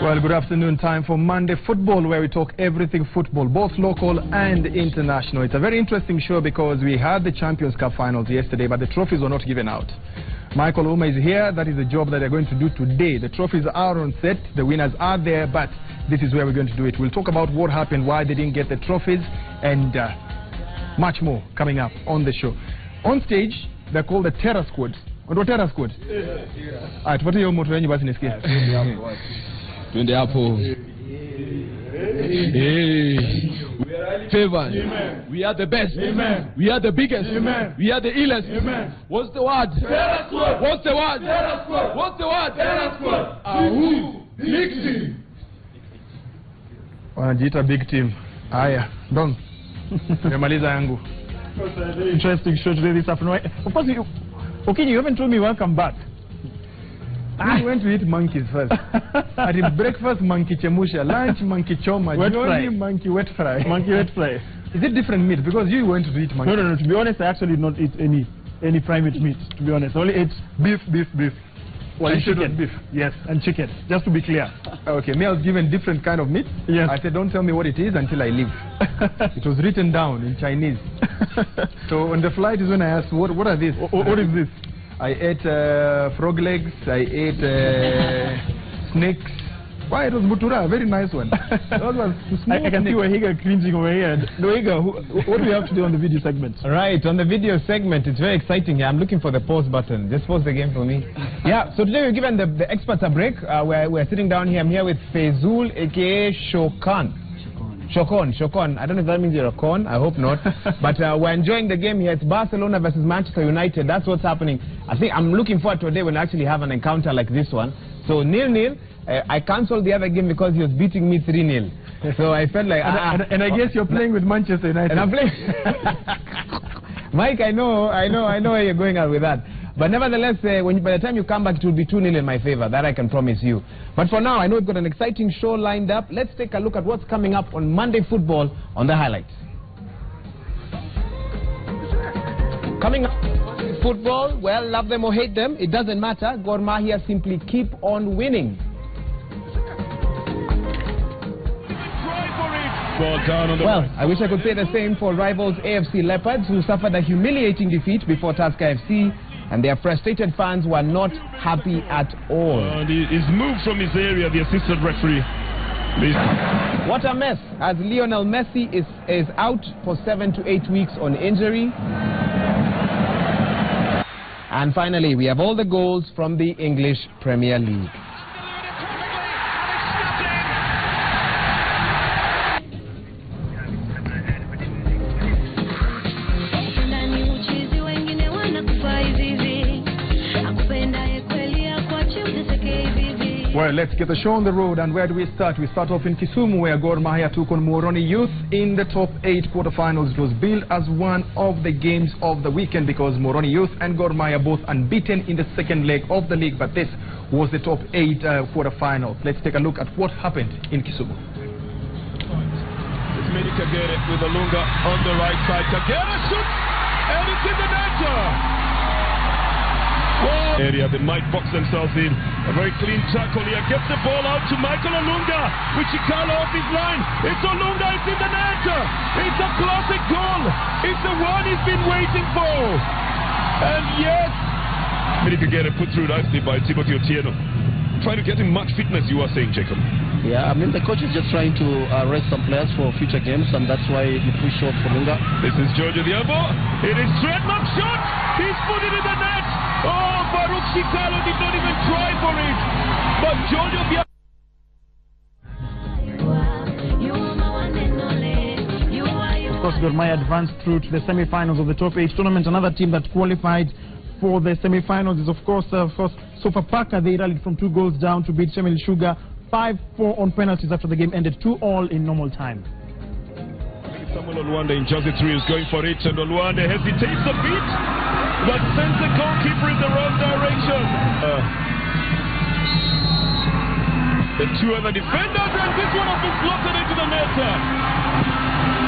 Well, good afternoon. Time for Monday Football, where we talk everything football, both local and international. It's a very interesting show because we had the Champions Cup finals yesterday, but the trophies were not given out. Michael Ouma is here. That is the job that they're going to do today. The trophies are on set. The winners are there, but this is where we're going to do it. We'll talk about what happened, why they didn't get the trophies, and much more coming up on the show. On stage, they're called the Terror Squad. What Terror Squad? Alright, what are your motto when you was in this game? In the apple. Favor. We are the best. Amen. We are the biggest. Amen. We are the illest. Amen. What's the word? What's the word? What's the word? Ahu. Big team. Wanajiita big team. Aya, Don. Nimemaliza yangu. Interesting show today this afternoon. Of course, you haven't told me welcome back. I went to eat monkeys first. I did breakfast monkey chemusha, lunch monkey choma, wet fry. Monkey wet fry. Monkey wet fry. Is it different meat? Because you went to eat monkey. No. To be honest, I actually did not eat any primate meat. To be honest, I only ate beef. Well, you should eat beef. Yes, and chicken. Just to be clear. Okay, me I was given different kind of meat. Yes. I said, don't tell me what it is until I leave. It was written down in Chinese. So on the flight is when I asked, what are these? What is this? I ate frog legs, I ate snakes. Why, it was butura, a very nice one. Those were small I can see Wahiga cringing over here. Wahiga, what do we have to do on the video segment? Right, on the video segment, it's very exciting here. I'm looking for the pause button. Just pause the game for me. Yeah, so today we're giving the experts a break. We're sitting down here. I'm here with Fezul, aka Shokon. Shokon. I don't know if that means you're a con. I hope not. But we're enjoying the game here. It's Barcelona versus Manchester United. That's what's happening. I think I'm looking forward to a day when I actually have an encounter like this one. So 0-0. I cancelled the other game because he was beating me 3-0. So I felt like... and I guess you're playing with Manchester United. And I'm playing... Mike, I know where you're going out with that. But nevertheless, by the time you come back, it will be 2-0 in my favor. That I can promise you. But for now, I know we've got an exciting show lined up. Let's take a look at what's coming up on Monday Football on the highlights. Coming up football, well, love them or hate them, it doesn't matter. Gor Mahia simply keep on winning. Well, I wish I could say the same for rivals AFC Leopards, who suffered a humiliating defeat before Tusker FC, and their frustrated fans were not happy at all. He's moved from his area, the assistant referee. What a mess, as Lionel Messi is out for 7 to 8 weeks on injury. And finally, we have all the goals from the English Premier League. Well, let's get the show on the road. And where do we start? We start off in Kisumu, where Gor Mahia took on Muhoroni Youth in the top 8 quarterfinals. It was billed as one of the games of the weekend because Muhoroni Youth and Gor Mahia both unbeaten in the second leg of the league. But this was the top 8 quarterfinals. Let's take a look at what happened in Kisumu. It's Medi Kagere with Olunga on the right side. Kagere shoots, and it's in the net. Area, they might box themselves in. A very clean tackle here. Gets the ball out to Michael Olunga, which he cut off his line. It's Olunga, it's in the net. It's a classic goal. It's the one he's been waiting for. And yes, Medi Kagere put through nicely by Timothy Otieno. Trying to get him match fitness, you are saying, Jacob. Yeah, I mean, the coach is just trying to rest some players for future games, and that's why he pushed short for Olunga. This is Giorgio Diabo. It is trademark shot. He's put it in the net. Oh, Farouk Shikalo did not even try for it. But Giorgio Diabo. Of course, Gor Mahia advanced through to the semi-finals of the top 8 tournament. Another team that qualified for the semi-finals is, of course, Sofapaka. They rallied from 2 goals down to beat Chemelil Sugar 5-4 on penalties after the game ended 2-2 in normal time. Samuel Oluwande in jersey 3 is going for it, and Oluwande hesitates a bit, but sends the goalkeeper in the wrong direction. The 2 other defenders, and this one has been slotted into the net.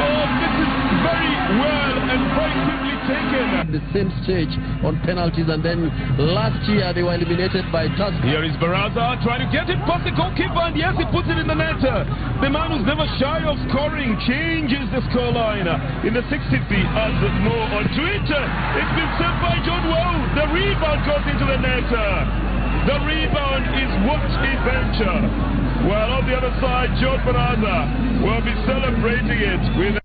Oh, this is very well and very quickly taken. The same stage on penalties, and then last year they were eliminated by Tusk. Here is Baraza trying to get it past the goalkeeper, and yes, he puts it in the net. The man who's never shy of scoring changes the scoreline. In the 60th, he adds more onto it. It's been saved by John Wow. The rebound goes into the net. The rebound is what he ventured. Well, on the other side, John Baraza will be celebrating it with...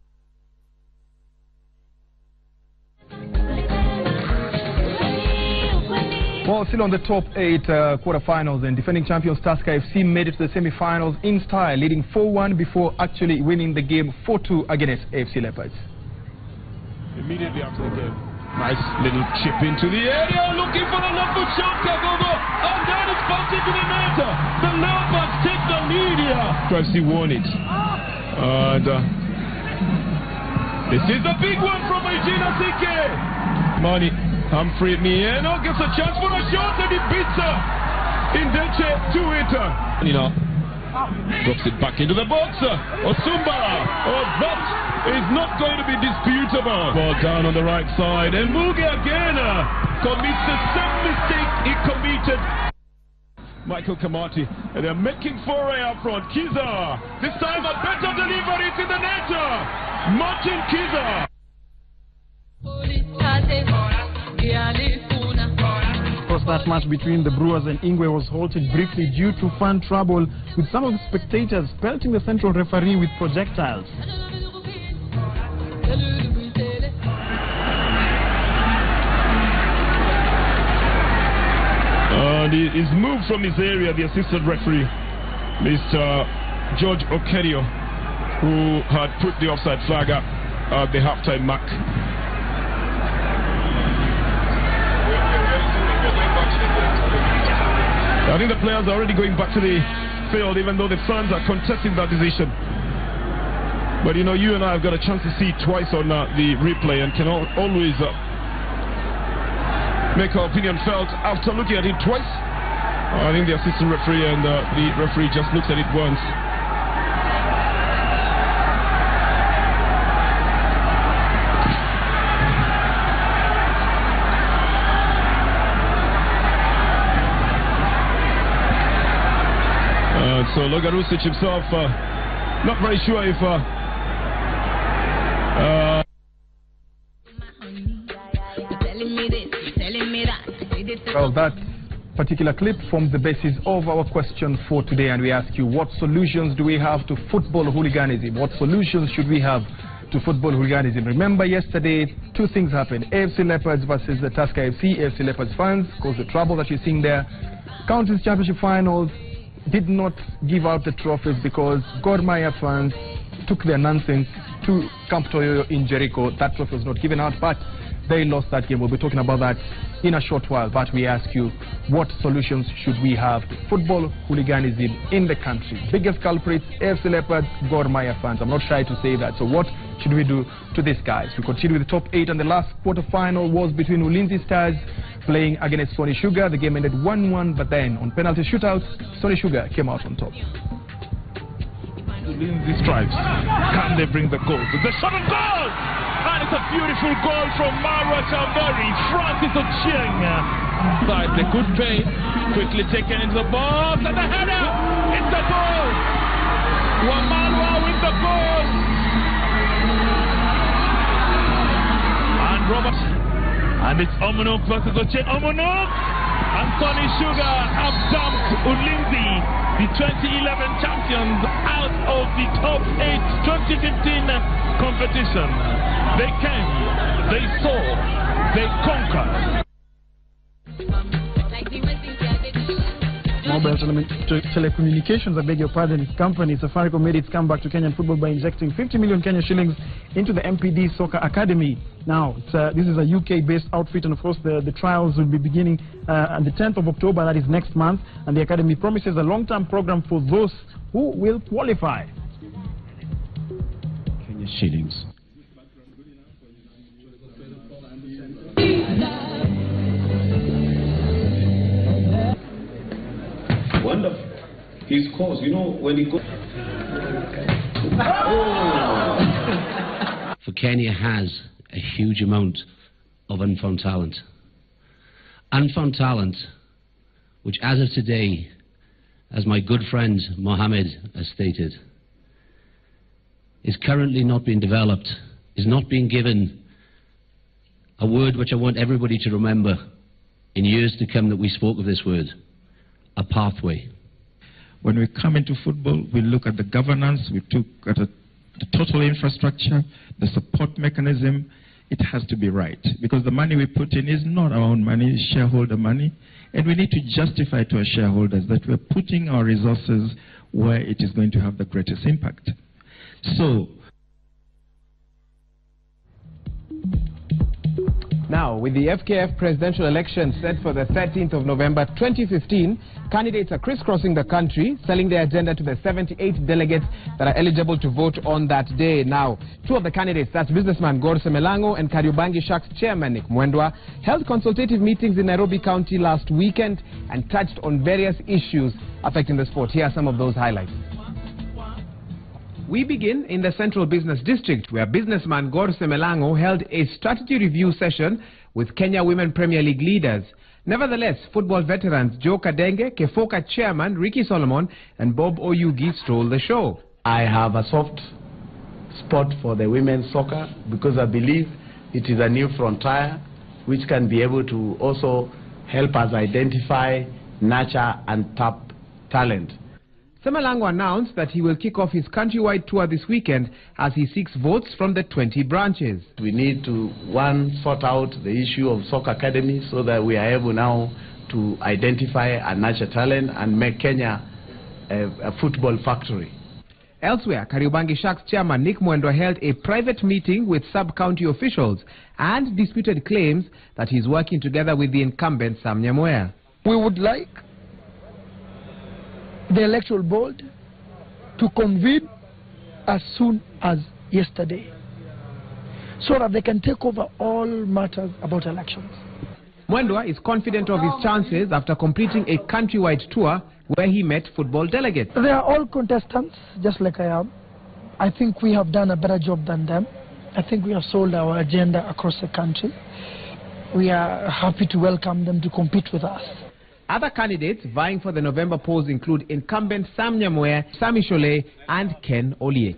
Well, still on the top 8 quarterfinals, and defending champions Tusker FC made it to the semi-finals in style, leading 4-1 before actually winning the game 4-2 against AFC Leopards. Immediately after the game, nice little chip into the area, looking for the left foot shot, and then it's bumped into the net. The Leopards take the lead here. FC won it. And this is the big one from Eugene Asike. Money. Humphrey Mieno gets a chance for a shot, and he beats Indeche to it. Drops it back into the box. Osumba. Oh, that is not going to be disputable. Ball down on the right side, and Muge again commits the same mistake he committed. Michael Kamati, and they're making foray up front. Kiza, this time a better delivery to the net. Martin Kiza. Of course, that match between the Brewers and Ingwe was halted briefly due to fan trouble, with some of the spectators pelting the central referee with projectiles. And he's moved from his area, the assistant referee, Mr. George Okerio, who had put the offside flag up at the halftime mark. I think the players are already going back to the field, even though the fans are contesting that decision. But you know, you and I have got a chance to see it twice on the replay, and can always make our opinion felt after looking at it twice. I think the assistant referee and the referee just looked at it once. So Logarusic himself, not very sure if well, that particular clip forms the basis of our question for today, and we ask you, what solutions do we have to football hooliganism? What solutions should we have to football hooliganism? Remember, yesterday, two things happened. AFC Leopards versus the Tusker FC. AFC Leopards fans caused the trouble that you're seeing there. Counties Championship finals did not give out the trophies because Gor Mahia fans took their nonsense to Camp Toyoyo in Jericho. That trophy was not given out, but they lost that game. We'll be talking about that in a short while. But we ask you, what solutions should we have to football hooliganism in the country? Biggest culprits, AFC Leopards, Gor Mahia fans. I'm not shy to say that. So what should we do to these guys? We continue with the top 8, and the last quarter-final was between Ulinzi Stars playing against Sony Sugar. The game ended 1-1, but then on penalty shootouts, Sony Sugar came out on top. Ulinzi Stripes, can they bring the goal? The shot on goal! And it's a beautiful goal from Mara Chambari. Francis Ochieng. But the good pace, quickly taken into the box, and the header! It's the goal! Wamalwa with the goal! And Robert. And it's Omonok versus Ochieng. Omonok! And Sony Sugar have dumped Ulinzi, the 2011 champions, out of the top 8 2015 competition. They came, they saw, they conquered. Mobile telecommunications, I beg your pardon, company Safaricom made its comeback to Kenyan football by injecting 50 million Kenya shillings into the MPD Soccer Academy. Now, this is a UK-based outfit, and of course the trials will be beginning on the 10th of October, that is next month, and the academy promises a long-term program for those who will qualify. Kenya shillings. Wonderful. He scores, you know, when he goes. Oh. for Kenya has a huge amount of unfound talent. Unfound talent, which as of today, as my good friend Mohammed has stated, is currently not being developed, is not being given a word which I want everybody to remember in years to come that we spoke of this word, a pathway. When we come into football, we look at the governance, we look at the total infrastructure, the support mechanism. It has to be right, because the money we put in is not our own money, it's shareholder money, and we need to justify to our shareholders that we're putting our resources where it is going to have the greatest impact. So, now, with the FKF presidential election set for the 13th of November 2015, candidates are crisscrossing the country, selling their agenda to the 78 delegates that are eligible to vote on that day. Now, two of the candidates, that's businessman Gor Semelango and Kariobangi Sharks chairman Nick Mwendwa, held consultative meetings in Nairobi County last weekend and touched on various issues affecting the sport. Here are some of those highlights. We begin in the Central Business District, where businessman Gor Semelango held a strategy review session with Kenya Women Premier League leaders. Nevertheless, football veterans Joe Kadenge, Kefoka chairman Ricky Solomon and Bob Oyugi stole the show. I have a soft spot for the women's soccer because I believe it is a new frontier which can be able to also help us identify, nurture and tap talent. Semelango announced that he will kick off his countrywide tour this weekend as he seeks votes from the 20 branches. We need to, one, sort out the issue of soccer academies so that we are able now to identify and nurture talent and make Kenya a football factory. Elsewhere, Kariobangi Sharks chairman Nick Mwendwa held a private meeting with sub-county officials and disputed claims that he's working together with the incumbent Sam Nyamweya. We would like the electoral board to convene as soon as yesterday so that they can take over all matters about elections. Mwendwa is confident of his chances after completing a countrywide tour where he met football delegates. They are all contestants, just like I am. I think we have done a better job than them. I think we have sold our agenda across the country. We are happy to welcome them to compete with us. Other candidates vying for the November polls include incumbent Sam Nyamweya, Sami Shole and Ken Oliech.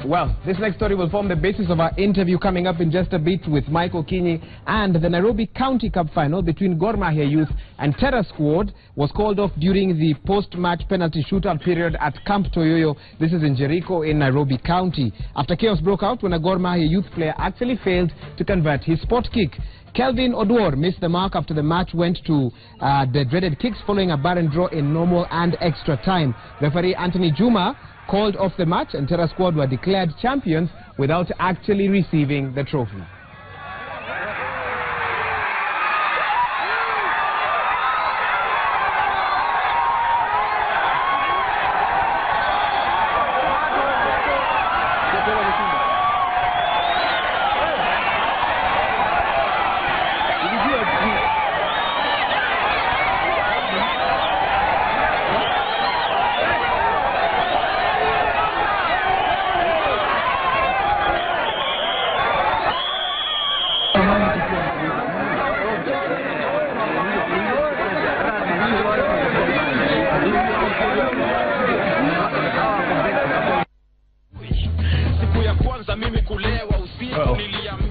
Well, this next story will form the basis of our interview coming up in just a bit with Michael Kinyi. And the Nairobi County Cup final between Gor Mahia Youth and Terra Squad was called off during the post-match penalty shootout period at Camp Toyoyo. This is in Jericho in Nairobi County. After chaos broke out when a Gor Mahia Youth player actually failed to convert his spot kick. Kelvin Odwor missed the mark after the match went to the dreaded kicks following a barren draw in normal and extra time. Referee Anthony Juma called off the match and Terra Squad were declared champions without actually receiving the trophy.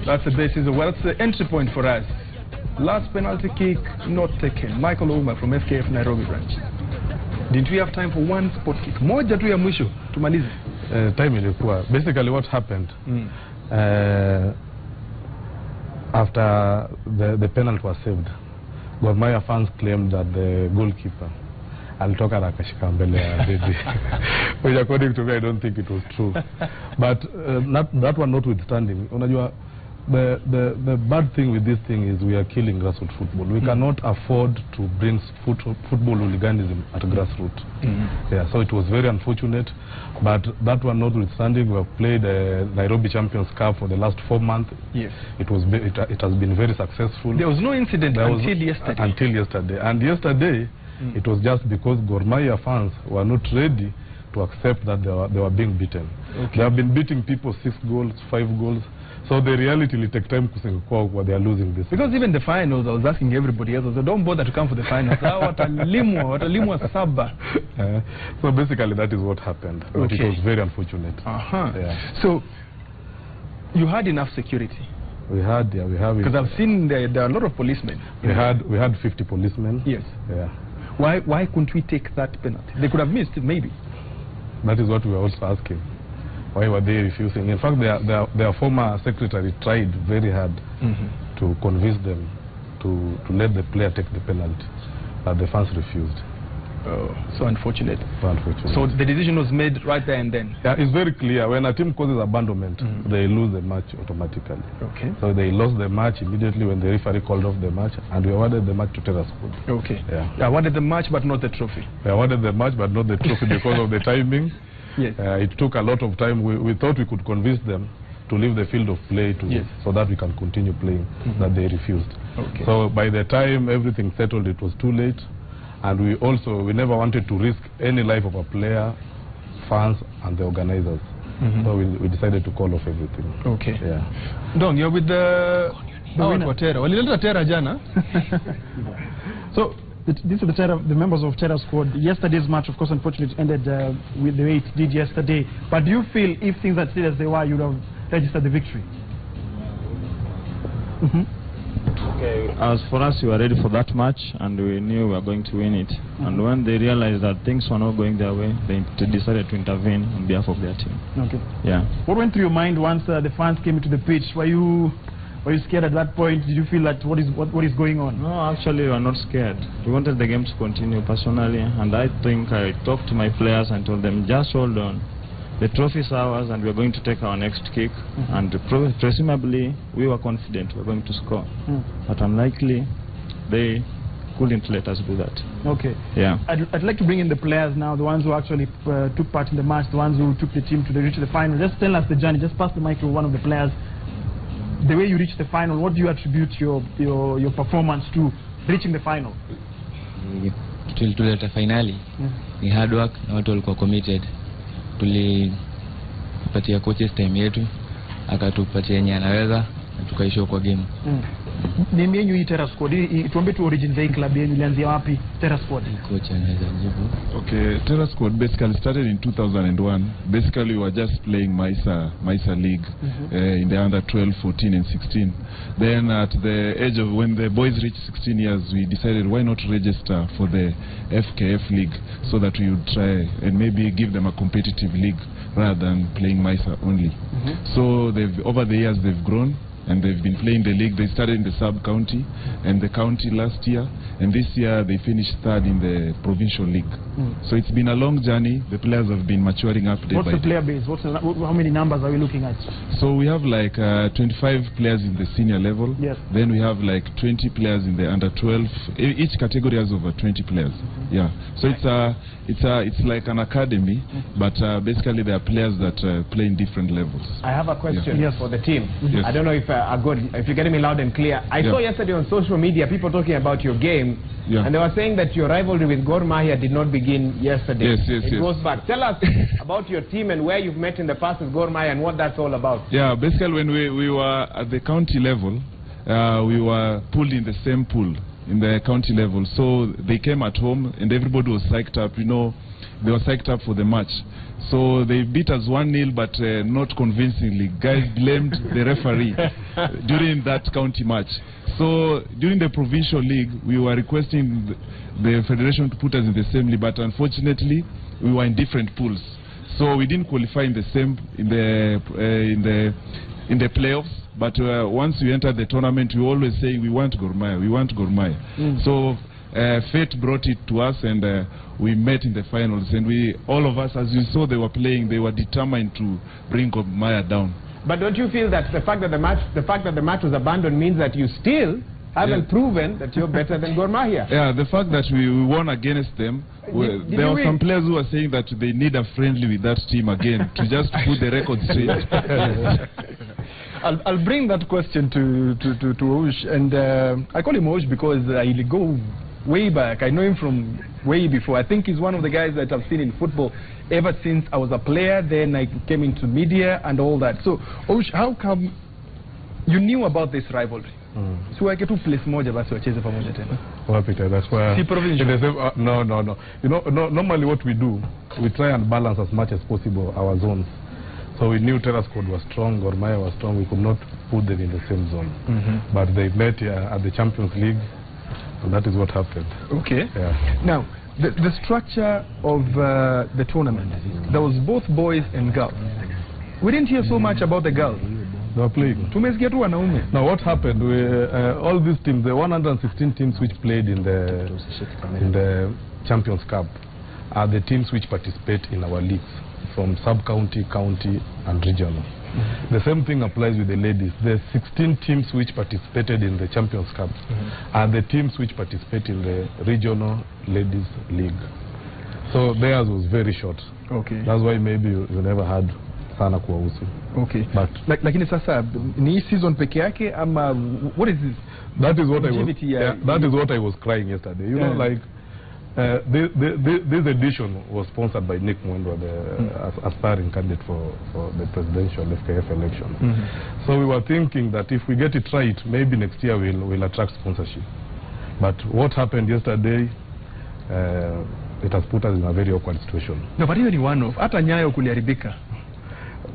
That's the basis of, well, that's the entry point for us. Last penalty kick not taken. Michael Ouma from FKF Nairobi branch. Didn't we have time for one spot kick? Moja tu ya mwisho tumalize. Time ilikuwa. Basically what happened after the penalty was saved, Gor Mahia fans claimed that the goalkeeper alitoka na akashika mbele ya Dedi. Which according to me I don't think it was true. But that one notwithstanding, unajua the bad thing with this thing is we are killing grassroots football. We cannot afford to bring football hooliganism at grassroots. Yeah, so it was very unfortunate. But that one notwithstanding, we have played Nairobi Champions Cup for the last 4 months. Yes. It has been very successful. There was no incident until yesterday. And yesterday, It was just because Gor Mahia fans were not ready to accept that they were being beaten. They have been beating people 6 goals, 5 goals. So the reality will take time where they are losing this. Because even the finals, I was asking everybody else, so don't bother to come for the finals. Watalimwa saba. So basically that is what happened. But it was very unfortunate. Yeah. So you had enough security? We have. Because I've seen there are a lot of policemen. We had 50 policemen. Yes. Yeah. Why couldn't we take that penalty? They could have missed it, maybe. That is what we were also asking. Why were they refusing? In fact, their former secretary tried very hard to convince them to let the player take the penalty, but the fans refused. Oh, so unfortunate. So unfortunate. So the decision was made right there and then? Yeah, it's very clear. When a team causes abandonment, they lose the match automatically. Okay. So they lost the match immediately when the referee called off the match, and we awarded the match to Terrasquad. Okay. Yeah. Awarded the match but not the trophy. We awarded the match but not the trophy because of the timing. Yes. It took a lot of time. We thought we could convince them to leave the field of play so that we can continue playing, that they refused. Okay. So by the time everything settled, it was too late. And we never wanted to risk any life of a player, fans, and the organizers. So we decided to call off everything. Okay. Yeah. Dong, you're with the Terra Jana. So these are the members of Terrasquad. Yesterday's match, of course, unfortunately ended with the way it did yesterday. But do you feel if things had stayed as they were, you would have registered the victory? Okay, as for us, we were ready for that match and we knew we were going to win it. And when they realized that things were not going their way, they decided to intervene on behalf of their team. Okay. Yeah. What went through your mind once the fans came into the pitch? Were you scared at that point? Did you feel that what is going on? No, actually we were not scared. We wanted the game to continue personally, and I think I talked to my players and told them, just hold on. The trophy is ours and we're going to take our next kick, and presumably we were confident we were going to score. But unlikely they couldn't let us do that. Okay. Yeah. I'd like to bring in the players now, the ones who actually took part in the match, the ones who took the team to reach the final. Just tell us the journey. Just pass the mic to one of the players. The way you reached the final, what do you attribute your performance to reaching the final? Tulileta finali. Ni hard work na watu walikuwa committed. Tulipatia coaches time yetu, akatupatia yenye anaweza na tukaisha kwa game. Niambie yenu hii Terrasquad, tuambie tu origin za club yenu, ilianzia wapi Terrasquad? Coach anaweza jibu. Okay, Terrasquad basically started in 2001. Basically we were just playing Maisa League in the under 12, 14 and 16. Then at the age of when the boys reached 16 years, we decided why not register for the FKF League so that we would try and maybe give them a competitive league rather than playing Maisa only. So over the years they've grown and they've been playing the league. They started in the sub-county and the county last year, and this year they finished third in the provincial league. So it's been a long journey. The players have been maturing up day by day. What's the player base? How many numbers are we looking at? So we have like 25 players in the senior level. Yes. Then we have like 20 players in the under 12. Each category has over 20 players. Yeah. So it's like an academy, but basically there are players that play in different levels. I have a question for the team. Yes. I don't know if you're getting me loud and clear. I saw yesterday on social media people talking about your game, and they were saying that your rivalry with Gor Mahia did not begin yesterday. It goes back. Tell us about your team and where you've met in the past with Gor Mahia and what that's all about. Yeah, basically when we were at the county level, we were pulled in the same pool in the county level. So they came at home and everybody was psyched up. You know, they were psyched up for the match. So they beat us 1-0, but not convincingly. Guys blamed the referee during that county match. So during the provincial league, we were requesting the federation to put us in the same league, but unfortunately, we were in different pools. So we didn't qualify in the same in the playoffs. But once we entered the tournament, we always say we want Gor Mahia, we want Gor Mahia. So fate brought it to us, and we met in the finals. And all of us, as you saw, they were playing. They were determined to bring Gor Mahia down. But don't you feel that the fact that the match was abandoned means that you still haven't proven that you're better than Gor Mahia? Yeah, the fact that we won against them. There were some players who were saying that they need a friendly with that team again to just put the record straight. I'll bring that question to Oush, and I call him Oush because I go way back. I know him from way before. I think he's one of the guys that I've seen in football ever since I was a player. Then I came into media and all that. So, Oush, how come you knew about this rivalry? So wake tu place moja basi wacheze pamoja tena. Well, Peter, that's where Si provincial. no. You know, normally what we do, we try and balance as much as possible our zones. So we knew Terra Squad was strong, Gor Mahia was strong. We could not put them in the same zone. But they met at the Champions League, and that is what happened. Okay. Yeah. Now, the structure of the tournament, there was both boys and girls. We didn't hear so much about the girls. They were playing. Now what happened, all these teams, the 116 teams which played in the Champions Cup are the teams which participate in our leagues, from sub-county, county and regional. The same thing applies with the ladies. The 16 teams which participated in the Champions Cup are the teams which participate in the regional ladies league. So theirs was very short. Okay. That's why maybe you never had sana kuwahusu. Okay. But lakini sasa ni season peke yake ama what is this? That is what that is what I was crying yesterday. You know, like this edition was sponsored by Nick Mwendwa, the aspiring candidate for the presidential FKF election. So we were thinking that if we get it right, maybe next year we'll attract sponsorship. But what happened yesterday, it has put us in a very awkward situation. No, but even one of hata Nyayo kuliharibika.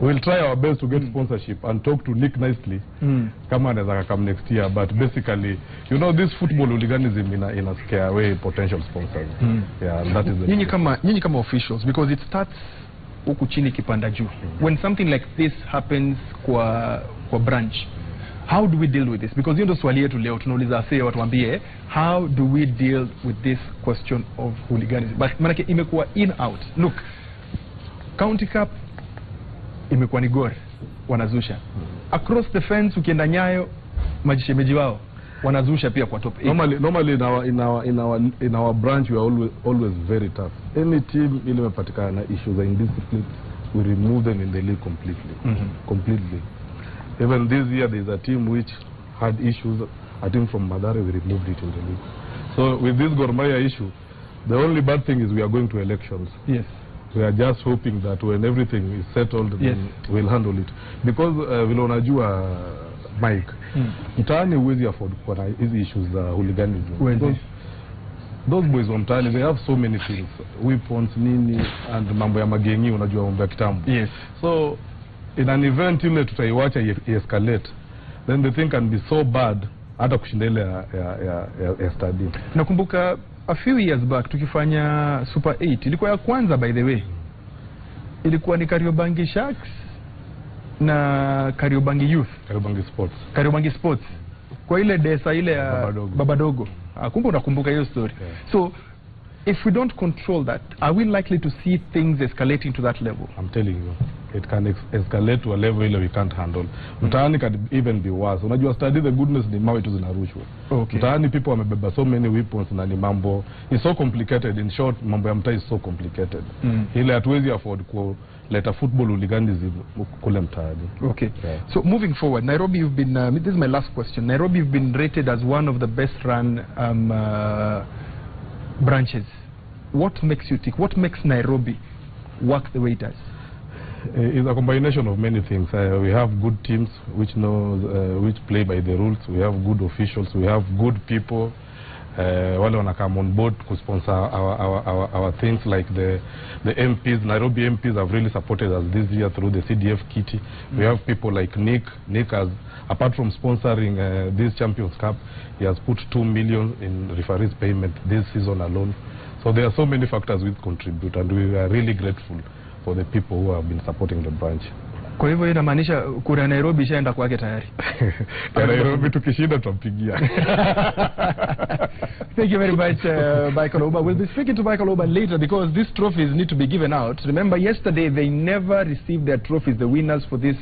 We'll try our best to get sponsorship and talk to Nick nicely. Come on, as I come next year. But basically, you know, this football hooliganism in a scare away potential sponsors. Yeah, and that is the nyinyi kama officials, because it starts huku chini kipanda juu. When something like this happens kwa branch, how do we deal with this? Because hiyo ndio swali yetu leo, tunauliza asee watuambie, how do we deal with this question of hooliganism? But manake imekuwa in out. Look, County Cup imekuwa ni Gor wanazusha. Across the fence ukienda Nyayo majishemeji wao wanazusha pia kwa top 8. Normally in our branch we are always very tough. Any team ile imepatikana na issues of indiscipline, we remove them in the league completely. Even this year there is a team which had issues. A team from Madare, we removed it in the league. So with this Gor Mahia issue, the only bad thing is we are going to elections. Yes. We are just hoping that when everything is settled, we'll handle it. Because vile unajua Mike, mtaani huwezi afford kuwa na hizi issues za hooliganism. Those boys wa mtaani, they have so many things, weapons, nini, and mambo ya magengi, unajua mambo ya kitambo. Yes. So in an event ile tutaiwacha escalate, then the thing can be so bad hata kushinda ile ya stadium. Nakumbuka a few years back tukifanya Super 8 ilikuwa ya kwanza, by the way, ilikuwa ni Kariobangi Sharks na Kariobangi Youth, Kariobangi Sports kwa ile desa ile ya Babadogo. Kumbe unakumbuka hiyo story. So if we don't control that, are we likely to see things escalating to that level? I'm telling you, it can escalate to a level ile we can't handle. Mtaani can even be worse. Unajua study the goodness ni mawe tu zinarushwa. Mtaani people wamebeba so many weapons na ni mambo is so complicated. In short, mambo ya mtaa is so complicated. Ile hatuwezi afford kuleta football hooliganism kule mtaani. Okay. So moving forward, Nairobi, you've been this is my last question. Nairobi, you've been rated as one of the best run branches. What makes you tick? What makes Nairobi work the way it does? It's a combination of many things. We have good teams which which play by the rules. We have good officials. We have good people. Wale wana come on board to sponsor our things, like the MPs. Nairobi MPs have really supported us this year through the CDF kitty. We have people like Nick. Nick has, apart from sponsoring this Champions Cup, he has put 2 million in referees payment this season alone. So there are so many factors which contribute, and we are really grateful for the people who have been supporting the branch. Kwa hivyo inamaanisha kura Nairobi ishaenda kwake tayari. Nairobi tukishinda tutampigia. Thank you very much, Michael Oba. We'll be speaking to Michael Oba later because these trophies need to be given out. Remember, yesterday they never received their trophies, the winners for this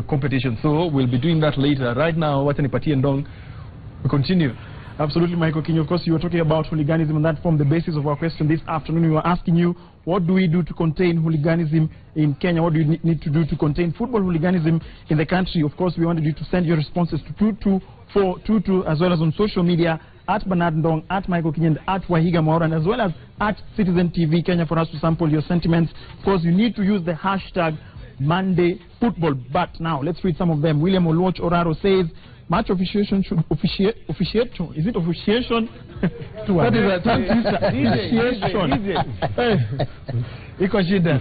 competition. So we'll be doing that later. Right now, wacha nipatie Ndong. We continue. Absolutely, Michael King. Of course, you were talking about hooliganism, and that formed the basis of our question this afternoon. We were asking you, what do we do to contain hooliganism in Kenya? What do you need to do to contain football hooliganism in the country? Of course, we wanted you to send your responses to 22422 as well as on social media at Bernard Ndong, at Michael Kinyi, and at Wahiga Mwaura, and as well as at Citizen TV Kenya for us to sample your sentiments. Of course, you need to use the hashtag Monday Football. But now, let's read some of them. William Oluoch Oraro says, match officiation should officiate. Is it officiation? That is a tongue twister. Officiation.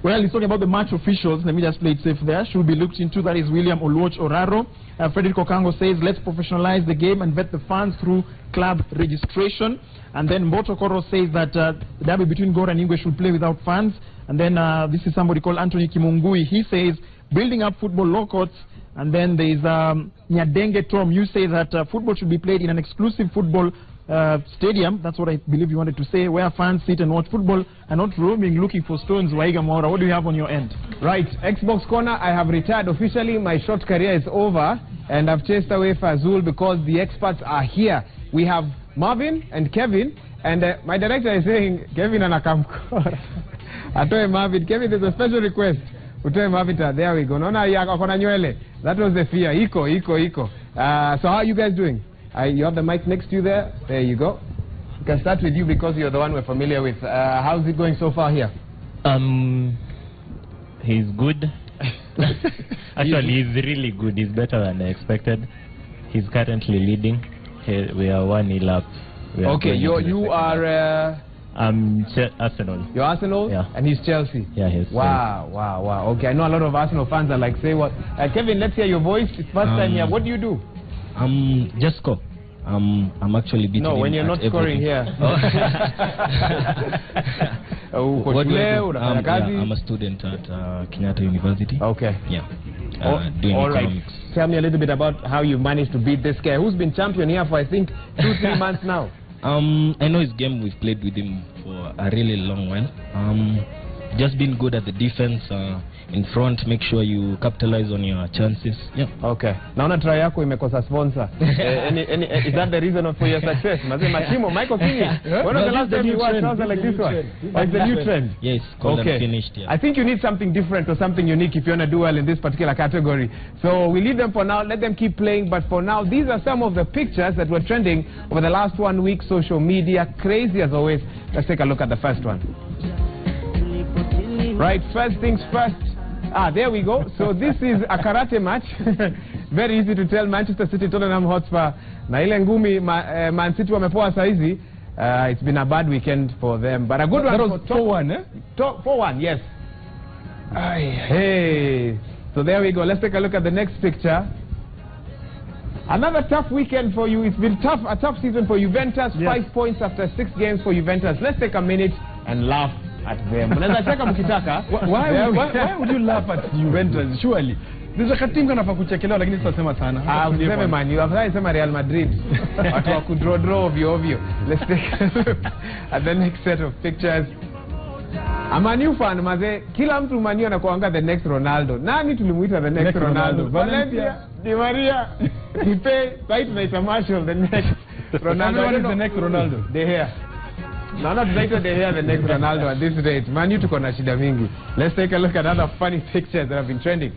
Well, he's talking about the match officials. Let me just play it safe there. Should be looked into. That is William Oluoch Oraro. Frederick Okango says, let's professionalize the game and vet the fans through club registration. And then Mboto Koro says that the derby between Gor and Ingwe should play without fans. And then this is somebody called Anthony Kimungui. He says, building up football locals. And then there is Nyadenge Tom. You say that football should be played in an exclusive football stadium. That's what I believe you wanted to say, where fans sit and watch football and not roaming looking for stones. Wahiga Mwaura, what do you have on your end? Right, Xbox Corner, I have retired officially. My short career is over, and I've chased away Fazul because the experts are here. We have Marvin and Kevin, and my director is saying, Kevin anakamkora. Atoe Marvin. Kevin, there's a special request. Utoe Marvin, there we go. Nona yakona nywele. That was the fear. Iko. So how are you guys doing? You have the mic next to you there. There you go. We can start with you because you're the one we're familiar with. How's it going so far here? He's good. Actually, he's really good. He's better than I expected. He's currently leading. We are 1-0 up. Okay, you are... Arsenal. You're Arsenal? Yeah. And he's Chelsea? Yeah, he's Wow. Okay, I know a lot of Arsenal fans are like, say what? Kevin, let's hear your voice. It's first time here. What do you do? Just score. I'm actually beating No, when you're not scoring here. I'm a student at Kenyatta University. Okay. Yeah. Doing all economics. Right. Tell me a little bit about how you managed to beat this guy who's been champion here for, I think, 2-3 months now. I know his game. We've played with him for a really long while. Just been good at the defense, in front, make sure you capitalize on your chances. Yeah. Okay. Naona try yako imekosa sponsor. Is that the reason for your success? Mashimo, Michael Kinyi. When was the last time you watched something like this one? It's the new trend. Yes, called and finished. Yeah. I think you need something different or something unique if you want to do well in this particular category. So we leave them for now. Let them keep playing. But for now, these are some of the pictures that were trending over the last 1 week. Social media, crazy as always. Let's take a look at the first one. Right, first things first. There we go. So this is a karate match. Very easy to tell. Manchester City, Tottenham Hotspur. Na ile ngumi Man City wamepoa saizi. It's been a bad weekend for them, but a good one. That was 4-1, eh? 4-1, yes. Hey. So there we go. Let's take a look at the next picture. Another tough weekend for you. It's been a tough season for Juventus. Yes. 5 points after 6 games for Juventus. Let's take a minute and laugh at them. Why would you laugh at Juventus? Surely there's a team kana kuchekelewa lakini tutasema sana. Useme Man U, afadhali sema Real Madrid. Watu wa kudraw ovyo. Let's take a look at the next set of pictures. A Man U fan maze, kila mtu Man U anakuanga the next Ronaldo. Nani tulimuita the next Ronaldo? Valencia, Di Maria, Pipe, right tunaita Marshall the next Ronaldo. Everyone is the next Ronaldo. De Gea. No, not later they hear the next Ronaldo at this rate. Man U tuko na shida mingi. Let's take a look at other funny pictures that have been trending.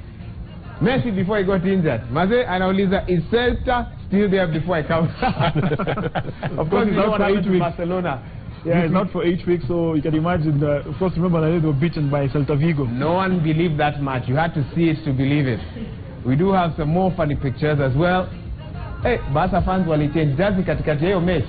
Messi before he got injured. Maze anauliza, is Celta still there before I come? Of course, he's out for 8 weeks. Barcelona. Yeah, it's not for 8 weeks, so you can imagine that. Of course, remember that they were beaten by Celta Vigo. No one believed that much. You had to see it to believe it. We do have some more funny pictures as well. Hey, Barca fans wali change jersey katikati hiyo match.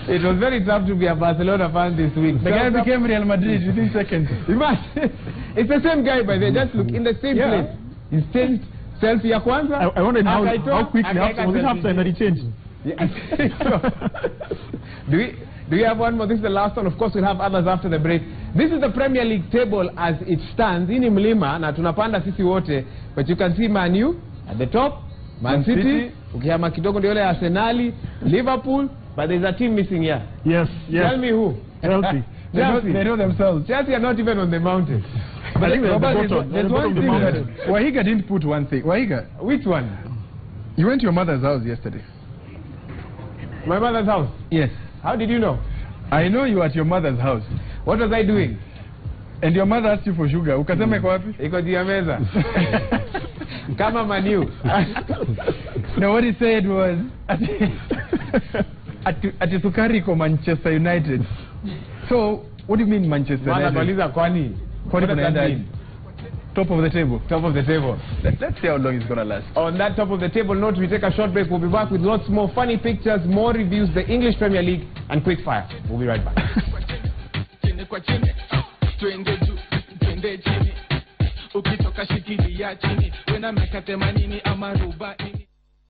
It was very tough to be a Barcelona fan this week. The guy became Real Madrid within seconds. Imagine. It's the same guy, by the way. Just look, in the same place. He's changed selfie ya kwanza. I wonder how quickly was it after that he changed? Yeah, Do we have one more? This is the last one. Of course, we'll have others after the break. This is the Premier League table as it stands. Ini mlima na tunapanda sisi wote. But you can see Man U at the top, Man City, ukihama kidogo ndio ile Arsenal, Liverpool, but there's a team missing here. Yes. Tell me who? Chelsea. They know themselves. Chelsea are not even on the mountain. But there's one thing that Wahiga didn't put one thing. Wahiga, which one? You went to your mother's house yesterday. My mother's house? Yes. How did you know? I know you at your mother's house. What was I doing? And your mother asked you for sugar. Ukasema iko wapi? Iko juu ya meza. Kama Manu. Now what he said was ati sukari kwa Manchester United. So what do you mean Manchester United? Wanauliza kwani? Kwani kunaenda top of the table? Top of the table. Let's see how long it's going to last. On that top of the table note, we take a short break. We'll be back with lots more funny pictures, more reviews, the English Premier League, and quick fire. We'll be right back. Ukitoka shikilia chini, wena mekate manini ama ruba.